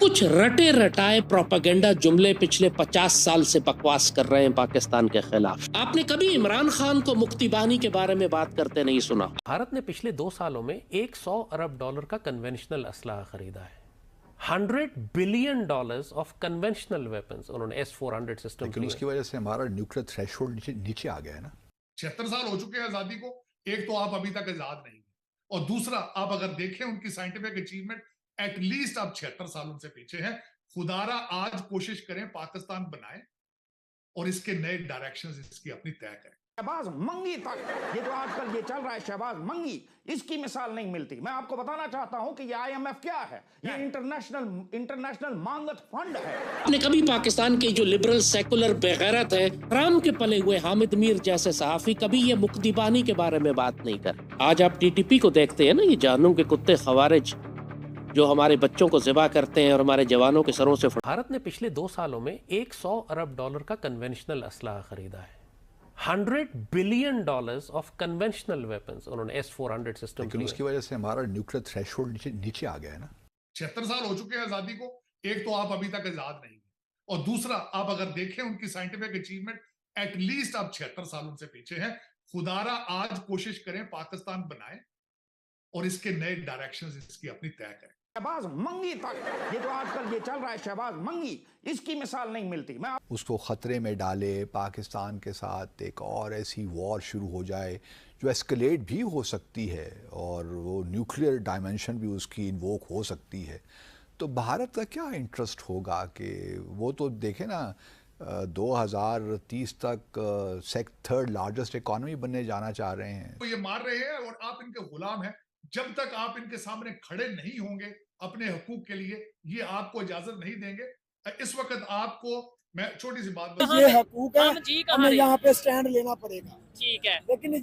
कुछ रटे रटाए प्रोपेगेंडा जुमले पिछले 50 साल से बकवास कर रहे हैं पाकिस्तान के खिलाफ। आपने कभी इमरान खान को मुक्ति बानी के बारे में बात करते नहीं सुना। भारत ने पिछले 2 सालों में $100 अरब का कन्वेंशनल असलहा खरीदा है। $100 बिलियन ऑफ कन्वेंशनल वेपन्स उन्होंने S-400 सिस्टम। लेकिन उसकी वजह से हमारा न्यूक्लियर थ्रेशोल्ड नीचे आ गया है ना। 76 साल हो चुके हैं आजादी को। एक तो आप अभी तक आजाद नहीं, और दूसरा आप अगर देखें उनकी साइंटिफिक अचीवमेंट, एटलीस्ट आप 76 साल उनसे पीछे हैं। खुदारा आज कोशिश करें पाकिस्तान बनाए और इसके नए डायरेक्शंस इसकी अपनी तय करें। शहबाज मंगी तक, ये जो आजकल ये चल रहा है शहबाज मंगी, इसकी मिसाल नहीं मिलती। मैं आपको बताना चाहता हूं कि ये IMF क्या है, ये इंटरनेशनल मांगत फंड है। आपने कभी पाकिस्तान के जो लिबरल सेकुलर बेगैरत है, राम के पले हुए हामिद मीर जैसे सहाफी कभी ये मुक्ति बानी के बारे में बात नहीं कर। आज आप TTP को देखते हैं ना, ये जानू के कुत्ते खवारिज जो हमारे बच्चों को ज़िबा करते हैं और हमारे जवानों के सरों से। भारत ने पिछले 2 सालों में $100 अरब का कन्वेंशनल असलहा खरीदा है। $100 बिलियन ऑफ कन्वेंशनल वेपन्स उन्होंने S-400 सिस्टम। लेकिन उसकी वजह से हमारा न्यूक्लियर थ्रेशोल्ड नीचे आ गया है ना। 76 साल हो चुके हैं आजादी को। एक तो आप अभी तक आजाद नहीं, और दूसरा आप अगर देखें उनकी साइंटिफिक अचीवमेंट, एटलीस्ट आप 76 साल उनसे पीछे हैं। खुदारा आज कोशिश करें पाकिस्तान बनाए और इसके नए डायरेक्शंस इसकी अपनी तय करें। शहबाज मंगी तक, ये जो आजकल ये चल रहा है शहबाज मंगी, इसकी मिसाल नहीं मिलती। मैं उसको खतरे में डाले, पाकिस्तान के साथ एक और ऐसी वॉर शुरू हो जाए जो एस्केलेट भी हो सकती है और वो न्यूक्लियर डायमेंशन भी उसकी इन्वोक हो सकती है। तो भारत का क्या इंटरेस्ट होगा कि वो तो देखे ना 2030 तक थर्ड लार्जेस्ट इकोनॉमी बनने जाना चाह रहे हैं। तो ये मार रहे हैं और आप इनके गुलाम हैं। जब तक आप इनके सामने खड़े नहीं होंगे अपने हकूक के लिए, ये आपको इजाजत नहीं देंगे। इस वक्त आपको मैं छोटी सी बात बता, ये हकूक है, हमें यहाँ पे स्टैंड लेना पड़ेगा। ठीक है, लेकिन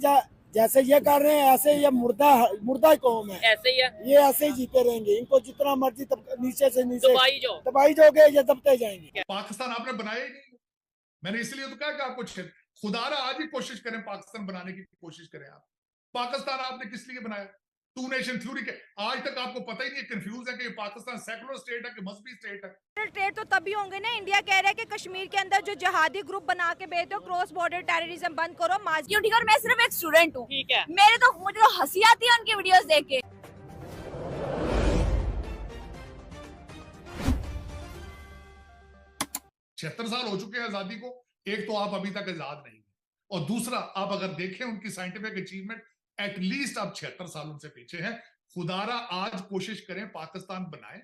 जैसे ये कर रहे हैं ऐसे ये मुर्दा कौम है, ऐसे ही है, ये ऐसे ही जीते रहेंगे। इनको जितना मर्जी नीचे से नीचे दबाई जाओगे ये दबते जाएंगे। पाकिस्तान आपने बनाया ही नहीं। मैंने इसलिए तो कहा कि आपको खुदारा आज ही कोशिश करें पाकिस्तान बनाने की कोशिश करें। आप पाकिस्तान आपने किस लिए बनाया? टू नेशन थ्योरी के आज तक आपको पता ही नहीं, कंफ्यूज है कि पाकिस्तान सेकुलर स्टेट है कि मजहबी स्टेट है। ट्रेड तो तभी होंगे ना, इंडिया कह रहा है कि कश्मीर के अंदर जो जहादी ग्रुप बना के भेजते हो, क्रॉस बॉर्डर टेररिज्म बंद करो। ठीक है, और मैं सिर्फ एक स्टूडेंट हूँ, ठीक है, मुझे तो हंसी आती है उनकी वीडियोस देख के। 76 साल हो चुके हैं आजादी को। एक तो आप अभी तक आजाद नहीं, और दूसरा आप अगर देखें उनकी साइंटिफिक अचीवमेंट, एटलीस्ट आप 76 साल उनसे पीछे हैं। खुदारा आज कोशिश करें पाकिस्तान बनाए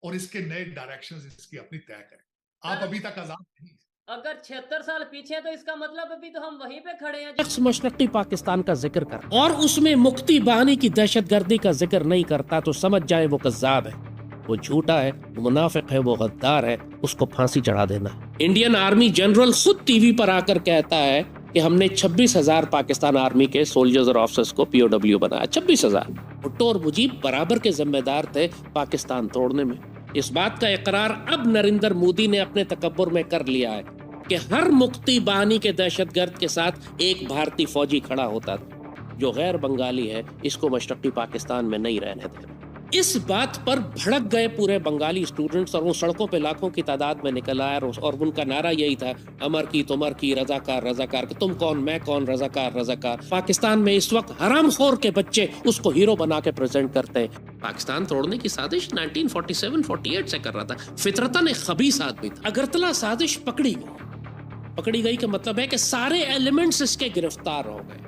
और इसके नए डायरेक्शंस इसकी अपनी तय करें। आप अभी तक आजाद नहीं। अगर 76 साल पीछे है तो इसका मतलब अभी तो हम वहीं पे खड़े हैं। शख्स मशरक़ी पाकिस्तान का जिक्र कर और उसमें मुक्ति बानी की दहशतगर्दी का जिक्र नहीं करता तो समझ जाए वो कज़्ज़ाब है, वो झूठा है, वो मुनाफिक है, वो गद्दार है, उसको फांसी चढ़ा देना। इंडियन आर्मी जनरल खुद टीवी पर आकर कहता है कि हमने 26,000 पाकिस्तान आर्मी के सोल्जर्स और ऑफिसर्स को POW बनाया। 26,000। भुट्टो और मुजीब बराबर के जिम्मेदार थे पाकिस्तान तोड़ने में। इस बात का इकरार अब नरेंद्र मोदी ने अपने तकब्बुर में कर लिया है कि हर मुक्ति बानी के दहशतगर्द के साथ एक भारतीय फौजी खड़ा होता था जो गैर बंगाली है, इसको मशरक़ी पाकिस्तान में नहीं रहने देना। इस बात पर भड़क गए पूरे बंगाली स्टूडेंट्स और वो सड़कों पे लाखों की तादाद में निकल आए और उनका नारा यही था, अमर की तुमर की, रजाकार रजाकार, कि तुम कौन मैं कौन, रजाकार रजाकार। पाकिस्तान में इस वक्त हरामखोर के बच्चे उसको हीरो बना के प्रेजेंट करते हैं। पाकिस्तान तोड़ने की साजिश 1947-48 से कर रहा था। फितरतन एक खबीस आदमी था। अगरतला साजिश पकड़ी गई का मतलब है कि सारे एलिमेंट्स इसके गिरफ्तार हो गए।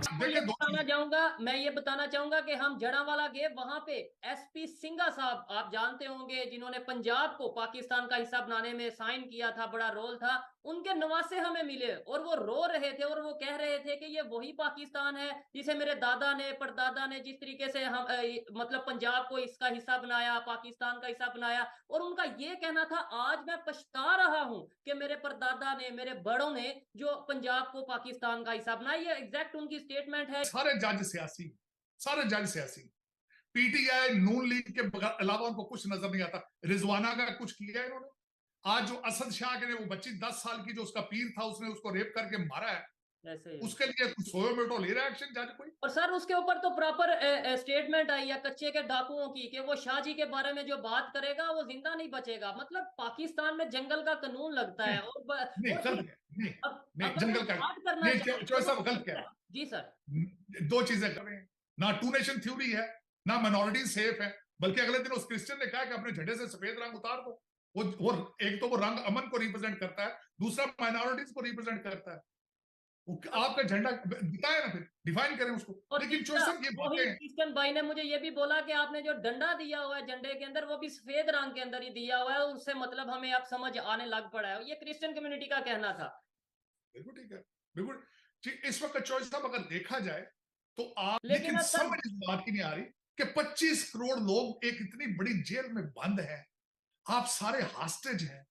मैं ये बताना चाहूंगा कि हम जड़ावाला गए, वहां पे SP सिंघा साहब आप जानते होंगे, जिन्होंने पंजाब को पाकिस्तान का हिस्सा बनाने में साइन किया था, बड़ा रोल था। उनके नवासे हमें मिले और वो रो रहे थे और वो कह रहे थे कि ये वही पाकिस्तान है जिसे मेरे दादा ने परदादा ने जिस तरीके से हम मतलब पंजाब को इसका हिस्सा बनाया, पाकिस्तान का हिस्सा बनाया। और उनका ये कहना था, आज मैं पछता रहा हूं कि मेरे परदादा ने, मेरे बड़ों ने जो पंजाब को पाकिस्तान का हिस्सा बनाया। ये एग्जैक्ट उनकी स्टेटमेंट है। सारे जज सियासी PTI नून लीग के अलावा उनको कुछ नजर नहीं आता। रिजवाना का कुछ किया है इन्होंने? आज जो असद शाह के वो बच्ची 10 साल की जो उसका पीर था, उसने उसको रेप करके मारा है, ऐसे ही। उसके लिए कुछ 100 मिनटों ले रहा है एक्शन जज कोई। और सर उसके ऊपर तो प्रॉपर स्टेटमेंट आई है कच्चे के डाकुओं की कि वो शाहजी के बारे में जो बात करेगा वो जिंदा नहीं बचेगा। मतलब पाकिस्तान में जंगल का कानून लगता है और नहीं और गलत है, नहीं नहीं अगर जंगल वो का बात करना नहीं, चाहे चौधरी साहब तो गलत कह रहे हैं। जी सर, दो चीजें कर रहे हैं, ना टू नेशन थ्योरी है, ना माइनॉरिटी सेफ है, बल्कि अगले दिन उस क्रिश्चियन ने कहा कि अपने झंडे से सफेद रंग उतार दो। वो एक तो वो रंग अमन को रिप्रेजेंट करता है, दूसरा माइनॉरिटीज को रिप्रेजेंट करता है। आपका झंडा दिखाए ना, फिर डिफाइन करें उसको। और लेकिन तीसरा, चौधरी साहब ये वही बातें, क्रिश्चियन भाई ने मुझे ये भी बोला कि आपने जो डंडा दिया हुआ है झंडे के अंदर वो भी सफेद रंग के अंदर ही दिया हुआ है, उससे मतलब हमें अब समझ आने लग पड़ा है। ये क्रिश्चियन कम्युनिटी का कहना था। बिल्कुल ठीक है, बिल्कुल ठीक। इस वक्त चौधरी साहब अगर देखा जाए तो आप, लेकिन लेकिन अब सर- समझ इस बात की नहीं आ रही कि 25 करोड़ लोग एक इतनी बड़ी जेल में बंद हैं, आप सारे हॉस्टेज हैं,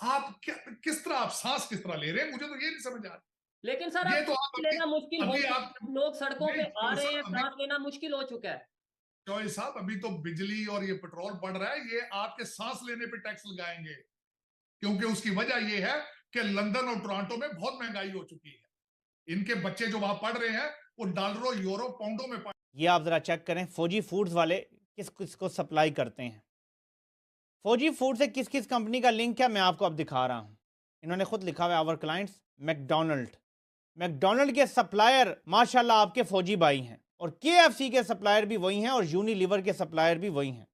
आप क्या, किस तरह आप सांस किस तरह ले रहे हैं, मुझे तो ये नहीं समझ आ रहा। लेकिन सर ये अब तो आप सांस लेना मुश्किल हो अभी चुका आप है। अब लोग सड़कों पे आ रहे हैं, अभी सांस लेना मुश्किल हो चुका है। चौधरी साहब अभी तो बिजली और ये पेट्रोल बढ़ रहा है, ये आपके सांस लेने पे टैक्स लगाएंगे, क्योंकि उसकी वजह ये है कि लंदन और टोरंटो में बहुत महंगाई हो चुकी है। इनके बच्चे जो वहां पढ़ रहे हैं वो डॉलरों, यूरो, पाउंडों में पढ़। ये आप ज़रा चेक करें फौजी फूड्स वाले किस किस को सप्लाई करते हैं। फौजी फूड से किस किस कंपनी का लिंक है मैं आपको अब दिखा रहा हूँ। इन्होंने खुद लिखा हुआ है आवर क्लाइंट्स मैकडोनल्ड। मैकडोनल्ड के सप्लायर माशाल्लाह आपके फौजी भाई हैं, और केएफसी के सप्लायर भी वही हैं, और यूनिलीवर के सप्लायर भी वही हैं।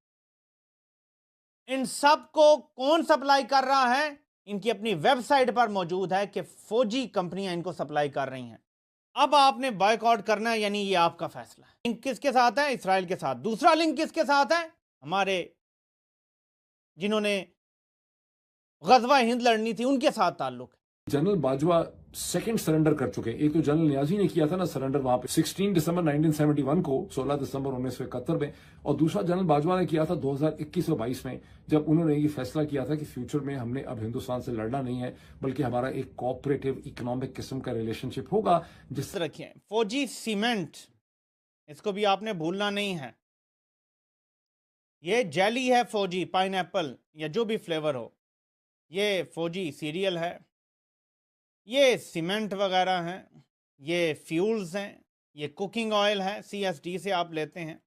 इन सब को कौन सप्लाई कर रहा है? इनकी अपनी वेबसाइट पर मौजूद है कि फौजी कंपनियां इनको सप्लाई कर रही हैं। अब आपने बायकॉट करना है, यानी ये आपका फैसला है। लिंक किसके साथ है? इसराइल के साथ। दूसरा लिंक किसके साथ है? हमारे जिन्होंने गजवा हिंद लड़नी थी उनके साथ ताल्लुक है। जनरल बाजवा सेकंड सरेंडर कर चुके हैं। एक तो जनरल नियाजी ने किया था ना सरेंडर वहां पे 16 दिसंबर 1971 को, 16 दिसंबर 1971 में, और दूसरा जनरल बाजवा ने किया था 2021 और 22 में, जब उन्होंने ये फैसला किया था कि फ्यूचर में हमने अब हिंदुस्तान से लड़ना नहीं है, बल्कि हमारा एक कोऑपरेटिव इकोनॉमिक किस्म का रिलेशनशिप होगा। जिस रखिए फौजी सीमेंट, इसको भी आपने भूलना नहीं है। ये जेली है फौजी, पाइनएप्पल या जो भी फ्लेवर हो, ये फौजी सीरियल है, ये सीमेंट वगैरह हैं, ये फ्यूल्स हैं, ये कुकिंग ऑयल है, CSD से आप लेते हैं,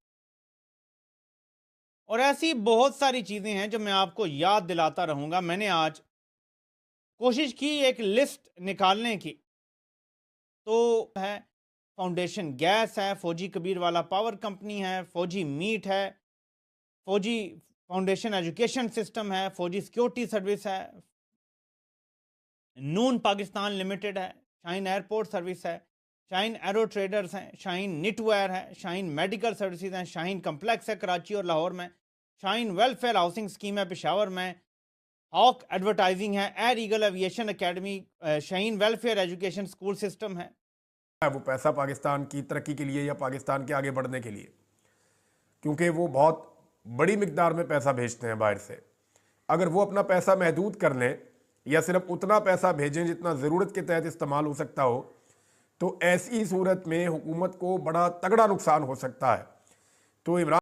और ऐसी बहुत सारी चीज़ें हैं जो मैं आपको याद दिलाता रहूँगा। मैंने आज कोशिश की एक लिस्ट निकालने की, तो है फाउंडेशन गैस है, फौजी कबीर वाला पावर कंपनी है, फौजी मीट है, फौजी फाउंडेशन एजुकेशन सिस्टम है, फौजी सिक्योरिटी सर्विस है, नून पाकिस्तान लिमिटेड है, शाइन एयरपोर्ट सर्विस है, शाइन एरो ट्रेडर्स हैं, शाइन निटवेयर है, शाइन मेडिकल सर्विसेज हैं, शाइन कम्प्लेक्स है कराची और लाहौर में, शाइन वेलफेयर हाउसिंग स्कीम है पेशावर में, हॉक एडवर्टाइजिंग है, air eagle aviation academy, shine welfare education school system है। वो पैसा पाकिस्तान की तरक्की के लिए या पाकिस्तान के आगे बढ़ने के लिए, क्योंकि वो बहुत बड़ी मिकदार में पैसा भेजते हैं बाहर से। अगर वो अपना पैसा महदूद कर लें या सिर्फ उतना पैसा भेजें जितना ज़रूरत के तहत इस्तेमाल हो सकता हो, तो ऐसी सूरत में हुकूमत को बड़ा तगड़ा नुकसान हो सकता है। तो इमरान